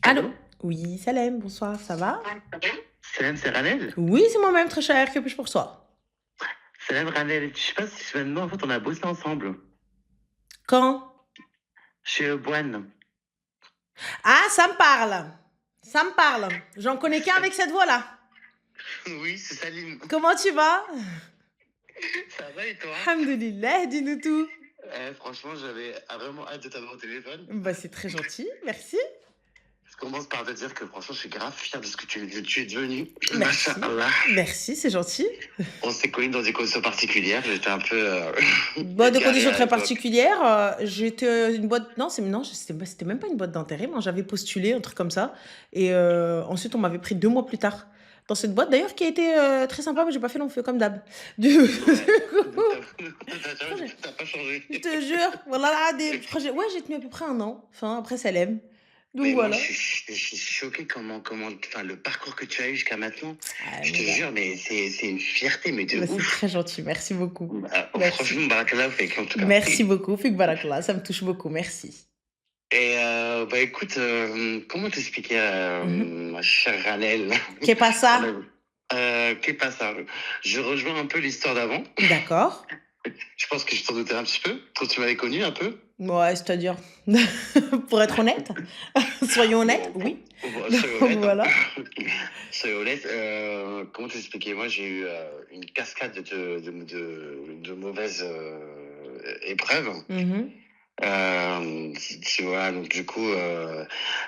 Allô? Allô? Oui, Salem, bonsoir, ça va? Salam, c'est Ranel? Oui, c'est moi-même, très cher, que puis-je pour toi? Salam Ranel, je sais pas si tu te souviens de moi, en fait, on a bossé ensemble Quand? chez Boine. Ah, ça me parle. Ça me parle. J'en connais qu'un avec cette voix-là. Oui, c'est Salim. Comment tu vas? Ça va et toi? Alhamdulillah, dis-nous tout. Franchement, j'avais vraiment hâte de t'avoir au téléphone. Bah, c'est très gentil, merci. Je commence par te dire que franchement, je suis grave fier de ce que tu es devenu. Merci. Masha'Allah. Merci, c'est gentil. On s'est connus dans des conditions particulières. J'étais un peu Bah, de égaré conditions à très l'époque. particulières, j'étais une boîte. Non, c'était même pas une boîte d'intérim, hein. J'avais postulé, un truc comme ça. Et ensuite, on m'avait pris 2 mois plus tard. Dans cette boîte, d'ailleurs, qui a été très sympa, mais j'ai pas fait long feu comme d'hab. Du Ouais. coup, T'as t'as pas changé. je te jure, voilà, je crois ouais, j'ai tenu à peu près un an. Enfin, après, ça l'aime. Donc Mais moi, voilà. je suis choqué enfin, le parcours que tu as eu jusqu'à maintenant. Ah, Je te mon gars. jure, mais c'est une fierté, mais de Bah, c'est ouf. très gentil. Merci beaucoup. Franchement, Merci. barakallah fake, en tout cas. Merci beaucoup. Fik Barakallah, ça me touche beaucoup. Merci. Et bah écoute, comment t'expliquer, Mhm. ma chère Ranel, Qu'est pas on a, ça? qu'est pas ça? Je rejoins un peu l'histoire d'avant. D'accord. Je pense que je t'en doutais un petit peu quand tu m'avais connu un peu. Ouais, c'est-à-dire, pour être honnête, soyons honnêtes, Bon, oui. soyons Donc honnêtes, hein. voilà. Soyons honnêtes. Comment t'expliquer? Moi, j'ai eu une cascade de mauvaises épreuves. Mhm. Tu vois, donc du coup,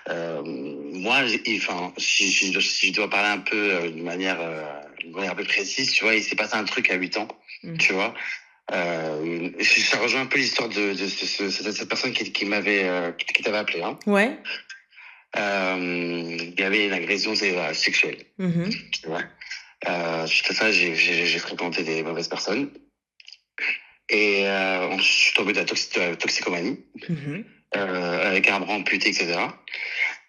moi, enfin, si je dois parler un peu de manière un peu précise, tu vois, il s'est passé un truc à 8 ans, Mm. tu vois. Ça rejoint un peu l'histoire cette personne qui m'avait, qui t'avait appelé, hein. Ouais. Il y avait une agression sexuelle, Mhm. tu vois. Suite à ça, j'ai fréquenté des mauvaises personnes et je suis tombé de la toxicomanie Mhm. avec un bras amputé, etc.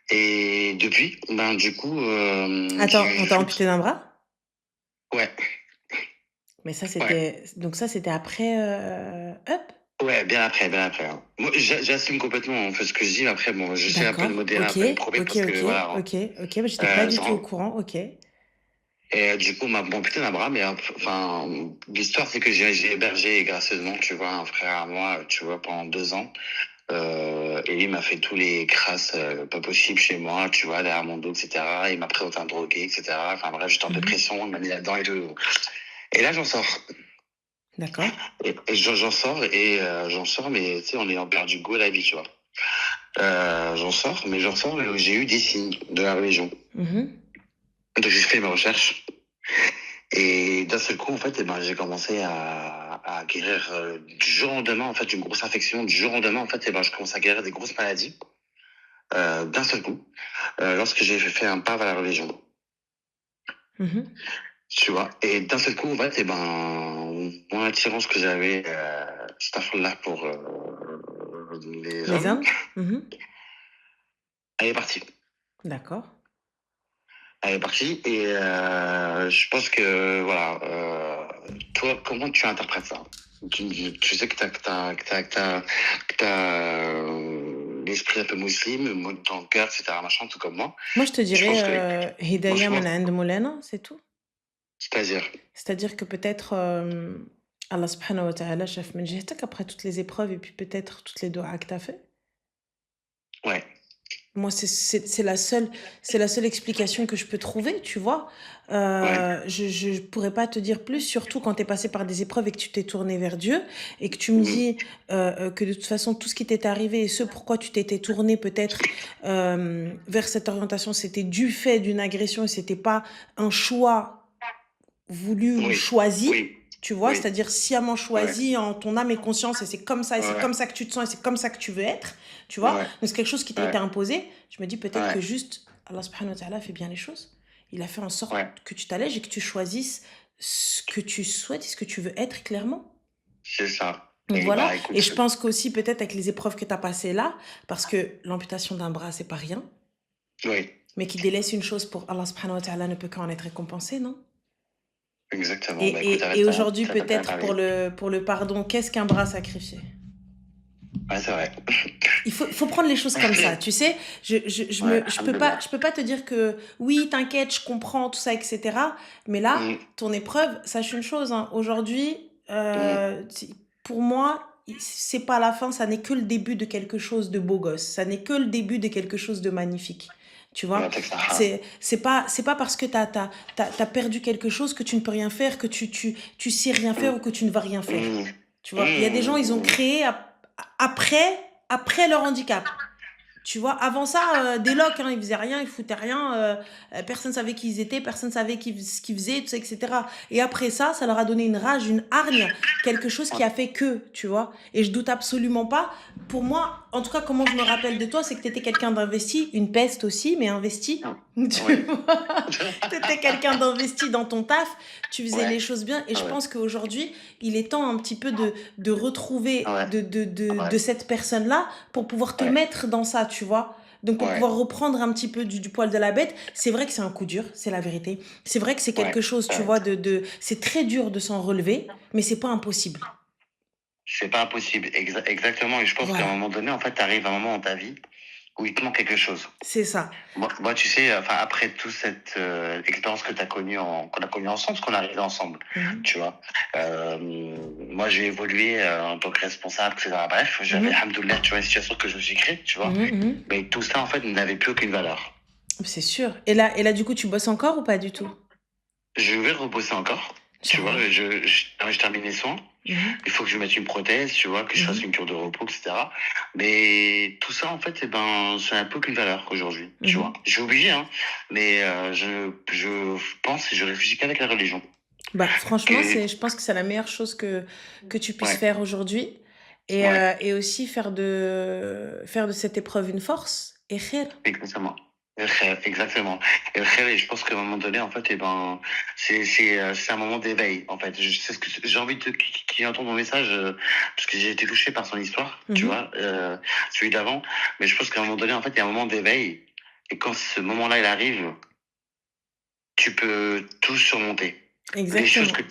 Et depuis, ben du coup, Attends, on t'a amputé d'un bras? ouais, Mais ça, ouais, c'était après Up? ouais, bien après, hein. Moi, j'assume complètement en fait ce que je dis. Après, bon, j'essaie un peu de D'accord. modérer un Ok. peu mes propos Ok, parce que ok. voilà, hein. Ok. Ok. Bah, j'étais pas du tout au Ça courant. Ok. Et du coup, on m'a amputé d'un bras, mais enfin, l'histoire, c'est que j'ai hébergé gracieusement, tu vois, un frère à moi, tu vois, pendant 2 ans. Et lui m'a fait tous les crasses pas possibles chez moi, tu vois, derrière mon dos, etc. Il m'a présenté un drogué, etc. Enfin bref, j'étais en Mhm. dépression, il m'a mis là-dedans et tout. Et là, j'en sors. D'accord. Et j'en sors, mais tu sais, en ayant perdu goût à la vie, tu vois. J'en sors, et j'ai eu des signes de la religion. Mhm. Donc j'ai fait mes recherches. Et d'un seul coup, en fait, eh ben, j'ai commencé à guérir du jour au lendemain, en fait, une grosse infection. Du jour au lendemain, en fait, eh ben, je commence à guérir des grosses maladies d'un seul coup, lorsque j'ai fait un pas vers la religion. Mhm. Tu vois. Et d'un seul coup, en fait, eh ben, mon attirance que j'avais, là pour les Les hommes, hommes? Mhm. elle est partie. D'accord. Elle est partie. Et je pense que, voilà, toi, comment tu interprètes ça? Tu sais que l'esprit un peu musulman, dans le cœur, etc., machin, tout comme moi. Moi, je te Je dirais pense que, Hidaya franchement, min عند مولانا, c'est tout. c'est-à-dire, C'est-à-dire que peut-être Allah subhanahu wa ta'ala chaf min jihatak après toutes les épreuves et puis peut-être toutes les doigts que tu as fait. ouais, Moi, c'est la seule explication que je peux trouver, tu vois. ouais, Je pourrais pas te dire plus, surtout quand tu es passé par des épreuves et que tu t'es tourné vers Dieu et que tu me mhm, dis que de toute façon, tout ce qui t'est arrivé et ce pourquoi tu t'étais tourné peut-être vers cette orientation, c'était du fait d'une agression et c'était pas un choix voulu ou oui, choisi, oui, tu vois, oui, c'est-à-dire sciemment ouais, choisi en ton âme et conscience, et c'est comme ça, et c'est ouais, comme ça que tu te sens, et c'est comme ça que tu veux être, tu vois. ouais, Donc c'est quelque chose qui t'a été ouais, imposé. Je me dis peut-être ouais, que juste Allah subhanahu wa ta'ala fait bien les choses. Il a fait en sorte ouais, que tu t'allèges et que tu choisisses ce que tu souhaites et ce que tu veux être clairement. c'est ça. Donc Et voilà. bah, Et écoute, je pense qu'aussi peut-être avec les épreuves que tu as passées là, parce que l'amputation d'un bras, c'est pas rien, oui, mais qui délaisse une chose pour Allah subhanahu wa ta'ala ne peut qu'en être récompensé, non? exactement. Bah, écoute, Et aujourd'hui, t'as bien peut-être parlé. pour le pardon, qu'est-ce qu'un bras sacrifié? Ouais, c'est vrai. Il faut prendre les choses comme ça, tu sais. Ouais, Je alhamdoulilah. peux pas te dire que oui, t'inquiète, je comprends tout ça, etc. Mais là, Mmh, ton épreuve, sache une chose, hein, aujourd'hui, mmh. pour moi, c'est pas la fin, ça n'est que le début de quelque chose de beau gosse. Ça n'est que le début de quelque chose de magnifique. Tu vois, يعطيك الصحة. c'est pas parce que t'as perdu quelque chose que tu ne peux rien faire, que tu sais rien إمم، faire ou que tu ne vas rien faire. إمم، Tu vois, il y a des gens, ils ont إمم. créé après, après leur handicap. Tu vois, avant ça, des locs, hein, ils faisaient rien, ils foutaient rien, personne savait qui ils étaient, personne savait ce qu'ils faisaient, tout ça, etc. Et après ça, ça leur a donné une rage, une hargne, quelque chose qui a fait que, tu vois. Et je doute absolument pas. Pour moi, en tout cas, comment je me rappelle de toi, c'est que tu étais quelqu'un d'investi, une peste aussi, mais investi. Tu Oui. vois, tu étais quelqu'un d'investi dans ton taf, tu faisais Ouais, les choses bien. Et je ouais, pense qu'aujourd'hui, il est temps un petit peu de retrouver ouais, de ouais, cette personne-là pour pouvoir te ouais, mettre dans ça, tu vois. Donc pour ouais, pouvoir reprendre un petit peu du poil de la bête, c'est vrai que c'est un coup dur, c'est la vérité. C'est vrai que c'est ouais, quelque chose, tu ouais. vois, c'est très dur de s'en relever, mais c'est pas impossible. C'est pas impossible, exactement. Et je pense qu'à un Voilà, moment donné, en fait, tu arrives à un moment dans ta vie où il te manque quelque chose. c'est ça. Moi, tu sais, enfin, après toute cette expérience que qu'on a connue ensemble, parce qu'on est arrivé ensemble, Mhm. tu vois. Moi, j'ai évolué en tant que responsable, etc. Bref, j'avais, Mhm. alhamdoulilah, tu vois, une situation que je me suis créée, tu vois. Mhm, mhm. Mais tout ça, en fait, n'avait plus aucune valeur. C'est sûr. Et là, du coup, tu bosses encore ou pas du tout? Je vais rebosser encore, tu vois. Inch'Allah. Je termine les soins. Mhm. Il faut que je mette une prothèse, tu vois, que je fasse Mhm. une cure de repos, etc. Mais tout ça, en fait, eh ben, ça n'a plus aucune valeur aujourd'hui, tu vois. Mhm. Je suis obligé, hein, mais je pense et je réfléchis qu'avec la religion. Bah, franchement, Que, je pense que c'est la meilleure chose que tu puisses ouais, faire aujourd'hui. ouais, Et aussi faire de cette épreuve une force. Et khair. exactement. Exactement. Et le khayr, et je pense qu'à un moment donné, en fait, eh ben, c'est un moment d'éveil, en fait. C'est ce que j'ai envie de qui entend mon message, parce que j'ai été touché par son histoire, tu Mhm. vois, celui d'avant. Mais je pense qu'à un moment donné, en fait, il y a un moment d'éveil. Et quand ce moment-là, il arrive, tu peux tout surmonter. Les choses que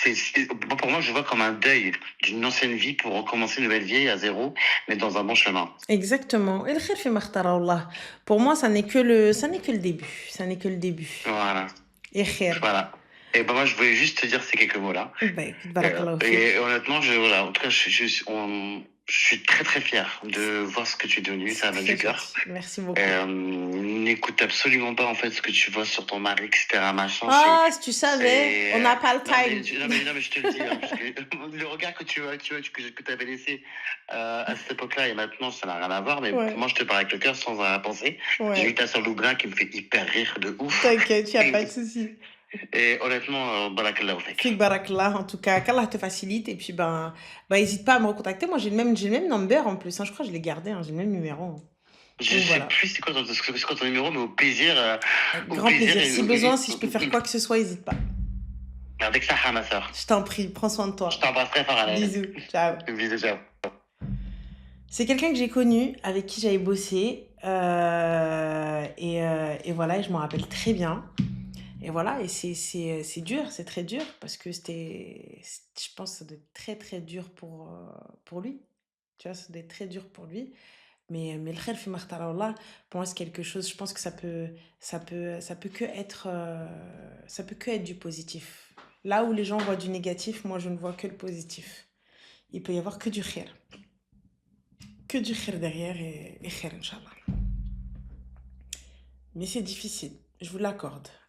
Exactement. pour moi, je vois comme un deuil d'une ancienne vie pour recommencer une nouvelle vie à zéro, mais dans un bon chemin. Exactement. Et le khayr fi ma khtara Allah. Pour moi, ça n'est que le début. Ça n'est que le début. Voilà. Et khair. Voilà. Et ben moi, je voulais juste te dire ces quelques mots-là. Bah, écoute, barakallahu Et fik. honnêtement, voilà, en tout cas, je suis très très fier de voir ce que tu es devenu, C'est ça va très du cœur. gentil. Merci beaucoup. N'écoute absolument pas en fait ce que tu vois sur ton mari, etc. Machin, Ah, si tu savais, on n'a pas le non mais time. non mais je te le dis, hein, parce que le regard que que avais laissé à cette époque-là et maintenant ça n'a rien à voir. Mais Ouais, moi je te parle avec le cœur sans rien penser. J'ai vu ouais. ta sœur Loubna qui me fait hyper rire de ouf. T'inquiète, y a pas de souci. Et honnêtement, barakallahu Fik fik. barakallah, en tout cas, qu'Allah te facilite. Et puis, ben, hésite pas à me recontacter. Moi, j'ai le même number en plus, hein. Je crois que je l'ai gardé, hein. J'ai le même numéro, hein. Je Donc sais voilà. plus c'est quoi ton numéro, mais Avec au grand plaisir plaisir. Si besoin, si je peux faire et quoi que ce soit, hésite pas. avec ça, ma sœur. Je t'en prie, prends soin de Je toi. t'embrasse très fort, Alain. Bisous. Ciao. Bisous, ciao. C'est quelqu'un que j'ai connu, avec qui j'avais bossé. Et voilà, et je m'en rappelle très bien. Et voilà, et c'est dur, c'est très dur, parce que je pense que ça doit être très très dur pour lui. Tu vois, ça doit être très dur pour lui. Mais le khayr fi ma khtar Allah, pour moi, c'est quelque chose, je pense que ça peut que être du positif. Là où les gens voient du négatif, moi, je ne vois que le positif. Il peut y avoir que du khayr. Que du khayr derrière et khayr, Inch'Allah. Mais c'est difficile, je vous l'accorde.